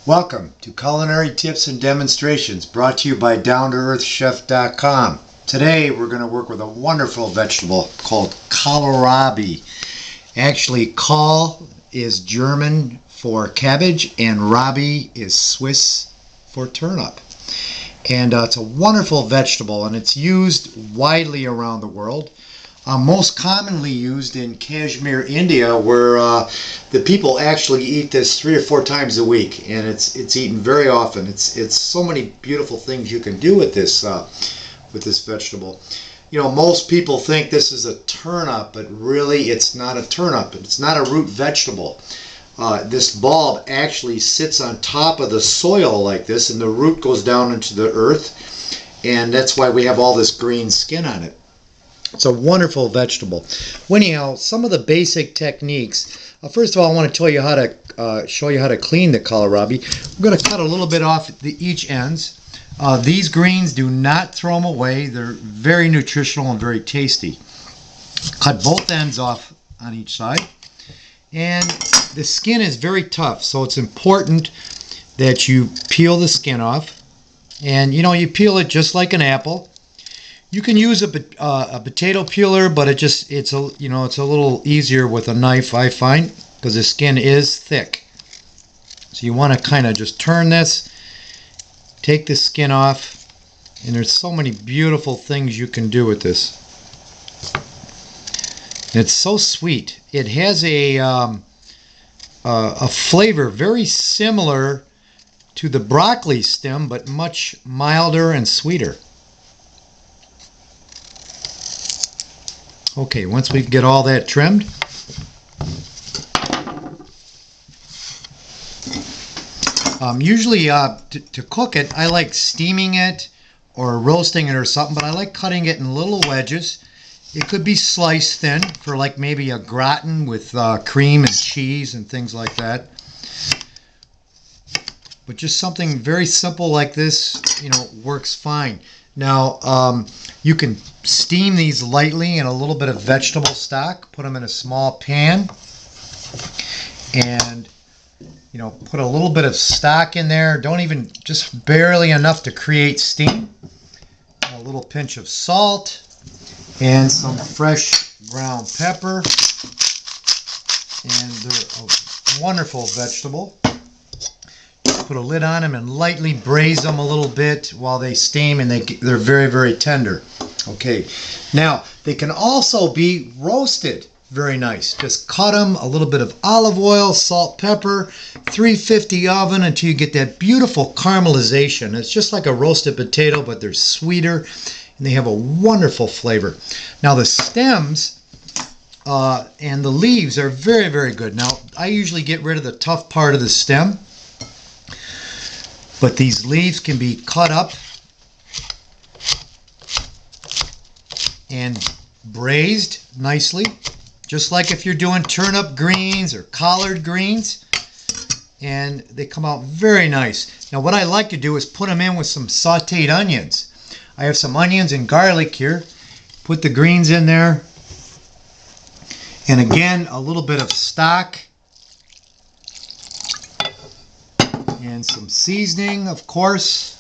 Welcome to Culinary Tips and Demonstrations, brought to you by DownToEarthChef.com. Today we're going to work with a wonderful vegetable called kohlrabi. Actually, kohl is German for cabbage and rabi is Swiss for turnip. And it's a wonderful vegetable, and it's used widely around the world. Most commonly used in Kashmir, India, where the people actually eat this 3 or 4 times a week, and it's eaten very often. It's so many beautiful things you can do with this vegetable. You know, most people think this is a turnip, but really it's not a turnip. It's not a root vegetable. This bulb actually sits on top of the soil like this, and the root goes down into the earth, and that's why we have all this green skin on it. It's a wonderful vegetable. Anyhow, some of the basic techniques. First of all, I want to tell you how to show you how to clean the kohlrabi. We're going to cut a little bit off each ends. These greens, do not throw them away. They're very nutritional and very tasty. Cut both ends off on each side. And the skin is very tough, so it's important that you peel the skin off. And you know, you peel it just like an apple. You can use a potato peeler, but it's a little easier with a knife, I find, because the skin is thick. So you want to kind of just turn this, take the skin off, and there's so many beautiful things you can do with this. And it's so sweet. It has a flavor very similar to the broccoli stem, but much milder and sweeter. Okay, once we get all that trimmed, usually to cook it, I like steaming it or roasting it or something, but I like cutting it in little wedges. It could be sliced thin for like maybe a gratin with cream and cheese and things like that. But just something very simple like this, you know, works fine. Now, you can steam these lightly in a little bit of vegetable stock. Put them in a small pan, and you know, put a little bit of stock in there. Don't even, just barely enough to create steam. A little pinch of salt and some fresh ground pepper, and they're a wonderful vegetable. Put a lid on them and lightly braise them a little bit while they steam, and they're very, very tender. Okay, now they can also be roasted very nice. Just cut them, a little bit of olive oil, salt, pepper, 350 oven until you get that beautiful caramelization. It's just like a roasted potato, but they're sweeter and they have a wonderful flavor. Now the stems and the leaves are very, very good. Now I usually get rid of the tough part of the stem, but these leaves can be cut up and braised nicely, just like if you're doing turnip greens or collard greens, and they come out very nice. Now what I like to do is put them in with some sauteed onions. I have some onions and garlic here. Put the greens in there, and again a little bit of stock and some seasoning, of course,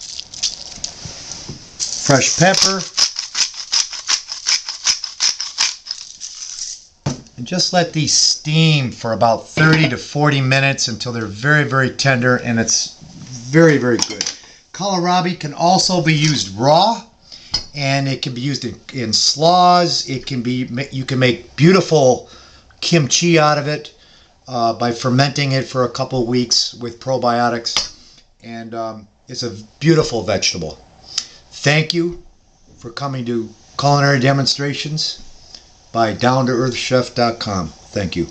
fresh pepper, and just let these steam for about 30 to 40 minutes until they're very, very tender, and it's very, very good. Kohlrabi can also be used raw, and it can be used in slaws. It can be, you can make beautiful kimchi out of it by fermenting it for a couple of weeks with probiotics, and it's a beautiful vegetable. Thank you for coming to Culinary Demonstrations by DownToEarthChef.com. Thank you.